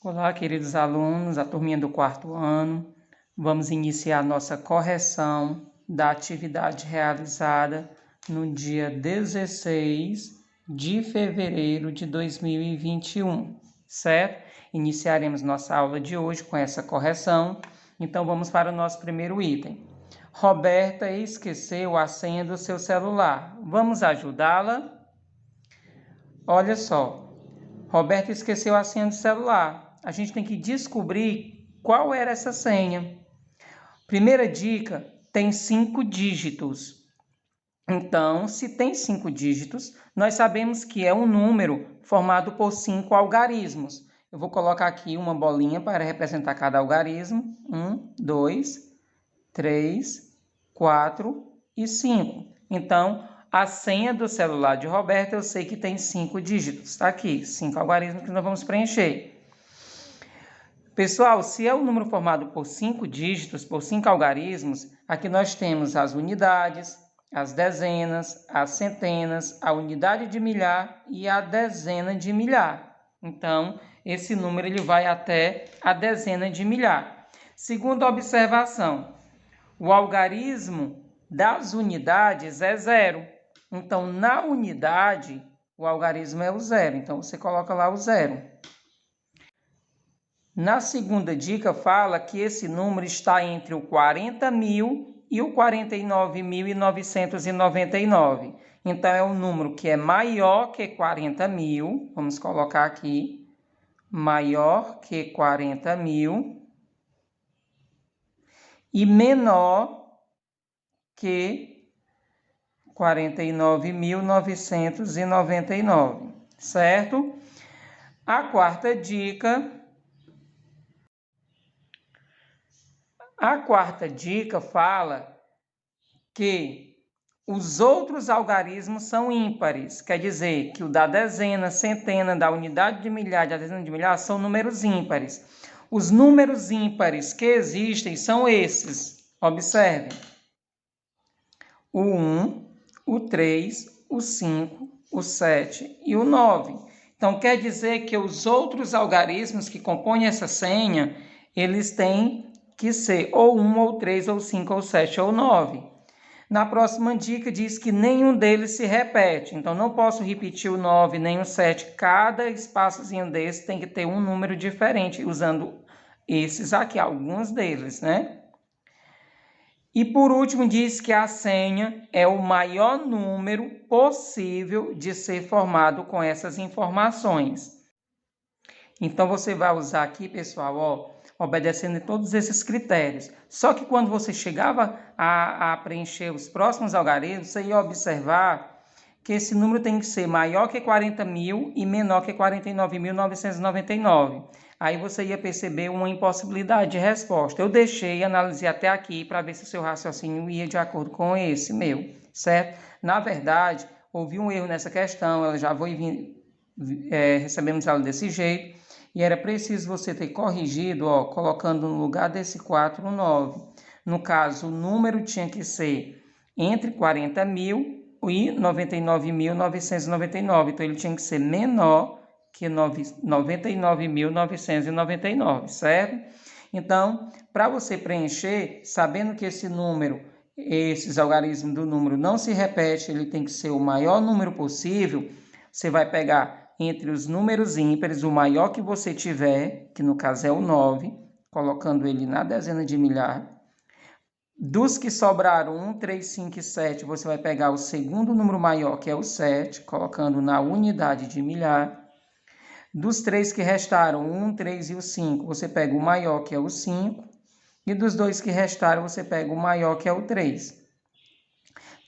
Olá, queridos alunos, a turminha do quarto ano. Vamos iniciar nossa correção da atividade realizada no dia 16 de fevereiro de 2021, certo? Iniciaremos nossa aula de hoje com essa correção. Então, vamos para o nosso primeiro item. Roberta esqueceu a senha do seu celular. Vamos ajudá-la? Olha só, Roberta esqueceu a senha do celular. A gente tem que descobrir qual era essa senha. Primeira dica, tem 5 dígitos. Então, se tem 5 dígitos, nós sabemos que é um número formado por 5 algarismos. Eu vou colocar aqui uma bolinha para representar cada algarismo. 1, 2, 3, 4 e 5. Então, a senha do celular de Roberta eu sei que tem 5 dígitos. Está aqui, 5 algarismos que nós vamos preencher. Pessoal, se é um número formado por 5 dígitos, por 5 algarismos, aqui nós temos as unidades, as dezenas, as centenas, a unidade de milhar e a dezena de milhar. Então, esse número ele vai até a dezena de milhar. Segunda observação, o algarismo das unidades é 0. Então, na unidade, o algarismo é o 0. Então, você coloca lá o 0. Na segunda dica, fala que esse número está entre o 40.000 e o 49.999. Então, é um número que é maior que 40.000. Vamos colocar aqui. Maior que 40.000. E menor que 49.999. Certo? A quarta dica... A quarta dica fala que os outros algarismos são ímpares, quer dizer que o da dezena, centena, da unidade de milhar, da dezena de milhar são números ímpares. Os números ímpares que existem são esses, observem. O 1, o 3, o 5, o 7 e o 9. Então, quer dizer que os outros algarismos que compõem essa senha, eles têm que ser ou 1, ou 3, ou 5, ou 7, ou 9. Na próxima dica diz que nenhum deles se repete. Então, não posso repetir o 9 nem o 7. Cada espaçozinho desse tem que ter um número diferente, usando esses aqui, alguns deles, né? E por último, diz que a senha é o maior número possível de ser formado com essas informações. Então, você vai usar aqui, pessoal, ó, obedecendo todos esses critérios. Só que quando você chegava a preencher os próximos algarismos, você ia observar que esse número tem que ser maior que 40.000 e menor que 49.999. Aí você ia perceber uma impossibilidade de resposta. Eu deixei, analisei até aqui para ver se o seu raciocínio ia de acordo com esse meu, certo? Na verdade, houve um erro nessa questão, ela já foi recebemos ela desse jeito. E era preciso você ter corrigido, ó, colocando no lugar desse 4 o 9. No caso, o número tinha que ser entre 40.000 e 99.999. Então, ele tinha que ser menor que 99.999, certo? Então, para você preencher, sabendo que esse número, esses algarismos do número não se repetem, ele tem que ser o maior número possível, você vai pegar entre os números ímpares, o maior que você tiver, que no caso é o 9, colocando ele na dezena de milhar. Dos que sobraram 1, 3, 5 e 7, você vai pegar o segundo número maior, que é o 7, colocando na unidade de milhar. Dos 3 que restaram, 1, 3 e o 5, você pega o maior, que é o 5. E dos 2 que restaram, você pega o maior, que é o 3.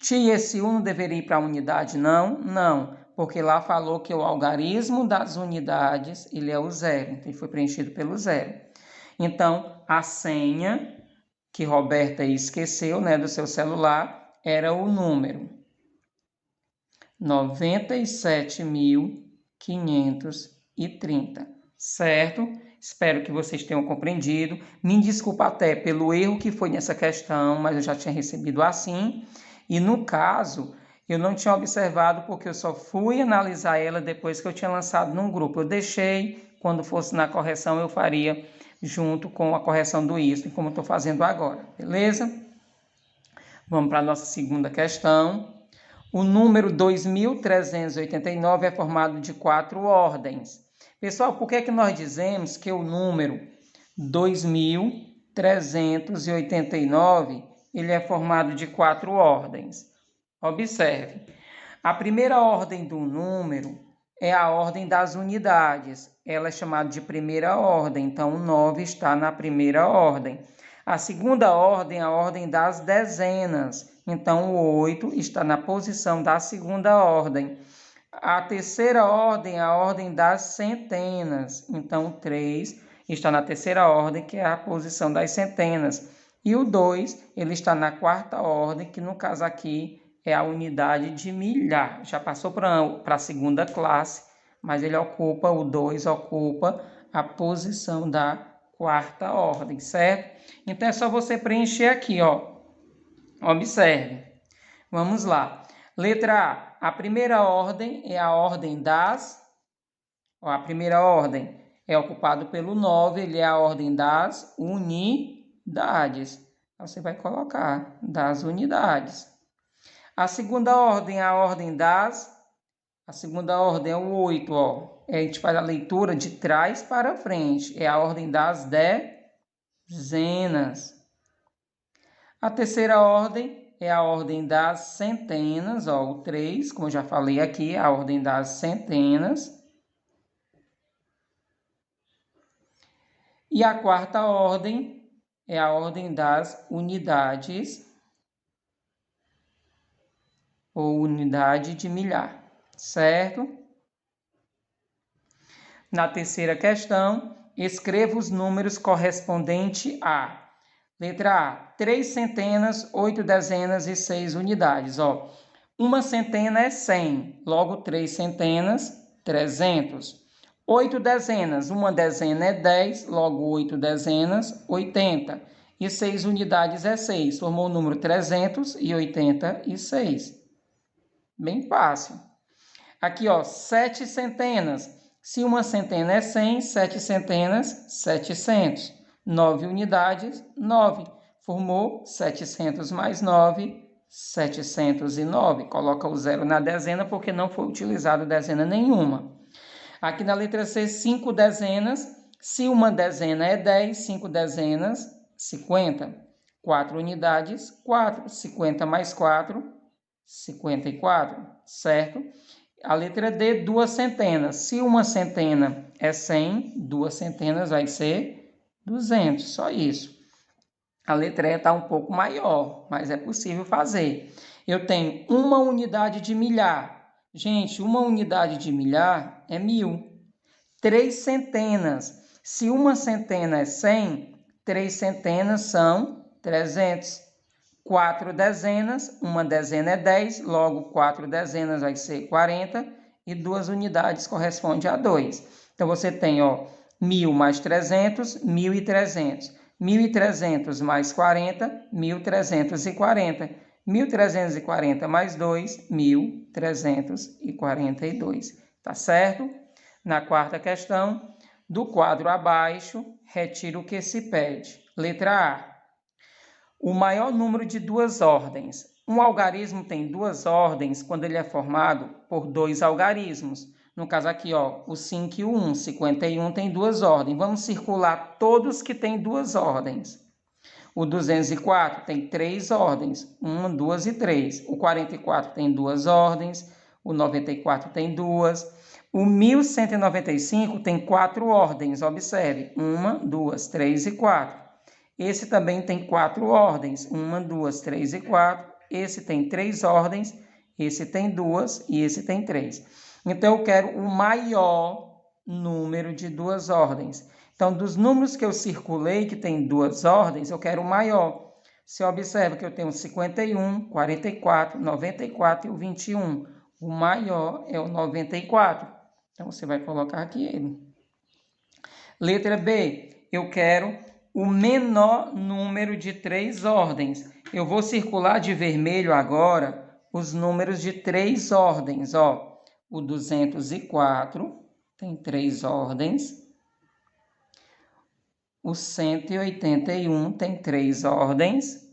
Tia, esse 1 deveria ir para a unidade? Não, não. Porque lá falou que o algarismo das unidades, ele é o 0, então ele foi preenchido pelo 0. Então, a senha que Roberta esqueceu, né, do seu celular, era o número 97.530, certo? Espero que vocês tenham compreendido. Me desculpa até pelo erro que foi nessa questão, mas eu já tinha recebido assim. E no caso, eu não tinha observado porque eu só fui analisar ela depois que eu tinha lançado num grupo. Eu deixei quando fosse na correção eu faria junto com a correção do isto, como eu estou fazendo agora, beleza? Vamos para a nossa segunda questão. O número 2389 é formado de 4 ordens. Pessoal, por que é que nós dizemos que o número 2389 ele é formado de 4 ordens? Observe, a primeira ordem do número é a ordem das unidades. Ela é chamada de primeira ordem, então o 9 está na primeira ordem. A segunda ordem é a ordem das dezenas, então o 8 está na posição da segunda ordem. A terceira ordem é a ordem das centenas, então o 3 está na terceira ordem, que é a posição das centenas. E o 2, ele está na quarta ordem, que no caso aqui é a unidade de milhar. Já passou para a segunda classe, mas o 2 ocupa a posição da quarta ordem, certo? Então é só você preencher aqui, ó. Observe. Vamos lá. Letra A. A primeira ordem é a ordem das... a primeira ordem é ocupada pelo 9, ele é a ordem das unidades. Você vai colocar das unidades. A segunda ordem é a ordem das... A segunda ordem é o 8, ó. A gente faz a leitura de trás para frente. É a ordem das dezenas. A terceira ordem é a ordem das centenas, ó. O 3, como eu já falei aqui, é a ordem das centenas. E a quarta ordem é a ordem das unidades, ou unidade de milhar, certo? Na terceira questão, escreva os números correspondentes a... Letra A, 3 centenas, 8 dezenas e 6 unidades. Ó, uma centena é 100, logo 3 centenas, 300. 8 dezenas, uma dezena é 10, logo 8 dezenas, 80. E 6 unidades é 6, formou o número 386. Bem fácil. Aqui, ó, 7 centenas. Se uma centena é 100, 7 centenas, 700. 9 unidades, 9. Formou 700 mais 9, 709. Coloca o 0 na dezena porque não foi utilizado dezena nenhuma. Aqui na letra C, 5 dezenas. Se uma dezena é 10, 5 dezenas, 50. 4 unidades, 4. 50 mais 4, 54, certo? A letra D, 2 centenas. Se uma centena é 100, 2 centenas vai ser 200, só isso. A letra E está um pouco maior, mas é possível fazer. Eu tenho uma unidade de milhar. Gente, uma unidade de milhar é 1000. 3 centenas. Se uma centena é 100, 3 centenas são 300. 4 dezenas, uma dezena é 10, logo 4 dezenas vai ser 40 e 2 unidades corresponde a 2. Então, você tem, ó, 1000 mais 300, 1300. 1300 mais 40, 1340. 1340 mais 2, 1342. Tá certo? Na quarta questão, do quadro abaixo, retira o que se pede. Letra A. O maior número de 2 ordens. Um algarismo tem 2 ordens quando ele é formado por 2 algarismos. No caso aqui, ó, o 5 e o 1, 51 tem 2 ordens. Vamos circular todos que têm 2 ordens. O 204 tem 3 ordens, 1, 2 e 3. O 44 tem 2 ordens, o 94 tem 2. O 1195 tem 4 ordens, observe, 1, 2, 3 e 4. Esse também tem 4 ordens, 1, 2, 3 e 4. Esse tem 3 ordens, esse tem 2 e esse tem 3. Então, eu quero o maior número de 2 ordens. Então, dos números que eu circulei, que tem 2 ordens, eu quero o maior. Você observa que eu tenho 51, 44, 94 e o 21. O maior é o 94. Então, você vai colocar aqui ele. Letra B, eu quero o menor número de 3 ordens. Eu vou circular de vermelho agora os números de 3 ordens. Ó, o 204 tem 3 ordens. O 181 tem 3 ordens.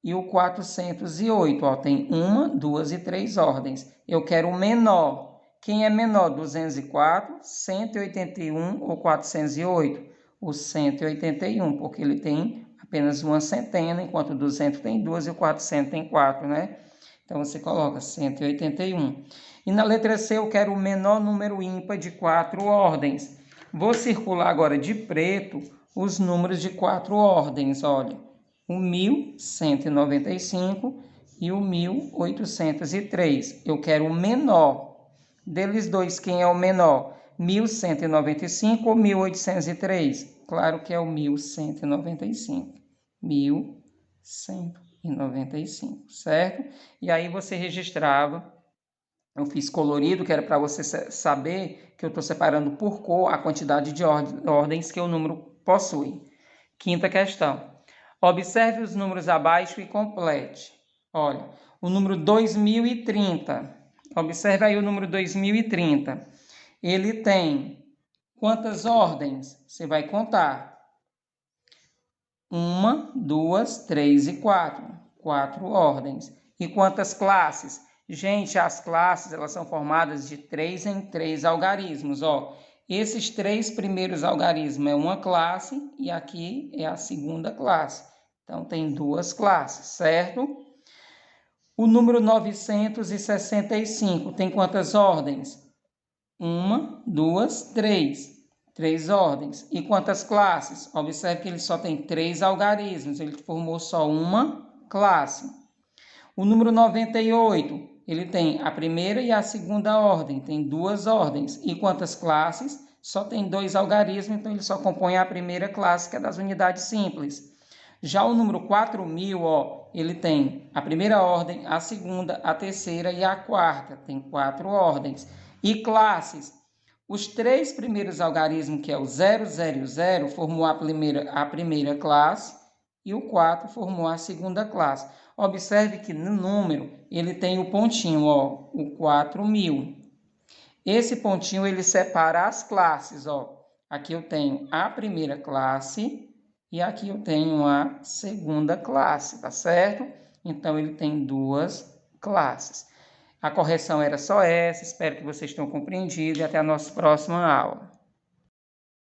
E o 408, ó, tem 1, 2 e 3 ordens. Eu quero o menor. Quem é menor? 204, 181 ou 408? O 181, porque ele tem apenas uma centena, enquanto o 200 tem 2 e o 400 tem 4, né? Então, você coloca 181. E na letra C, eu quero o menor número ímpar de 4 ordens. Vou circular agora de preto os números de 4 ordens, olha. O 1195 e o 1803. Eu quero o menor. Deles dois, quem é o menor? 1195 ou 1803? Claro que é o 1195. 1195, certo? E aí você registrava. Eu fiz colorido, que era para você saber que eu estou separando por cor a quantidade de ordens que o número possui. Quinta questão. Observe os números abaixo e complete. Olha, o número 2030. Observe aí o número 2030. Ele tem quantas ordens? Você vai contar. 1, 2, 3 e 4. 4 ordens. E quantas classes? Gente, as classes elas são formadas de 3 em 3 algarismos. Ó. Esses 3 primeiros algarismos é uma classe e aqui é a segunda classe. Então, tem 2 classes, certo? O número 965 tem quantas ordens? 1, 2, 3. 3 ordens. E quantas classes? Observe que ele só tem 3 algarismos. Ele formou só uma classe. O número 98, ele tem a primeira e a segunda ordem. Tem 2 ordens. E quantas classes? Só tem 2 algarismos, então ele só compõe a primeira classe, que é das unidades simples. Já o número 4000, ó, ele tem a primeira ordem, a segunda, a terceira e a quarta. Tem 4 ordens. E classes. Os 3 primeiros algarismos, que é o 000, formou a primeira classe e o 4 formou a segunda classe. Observe que no número ele tem o pontinho, ó, o 4000. Esse pontinho ele separa as classes, ó. Aqui eu tenho a primeira classe e aqui eu tenho a segunda classe, tá certo? Então, ele tem 2 classes. A correção era só essa, espero que vocês tenham compreendido e até a nossa próxima aula.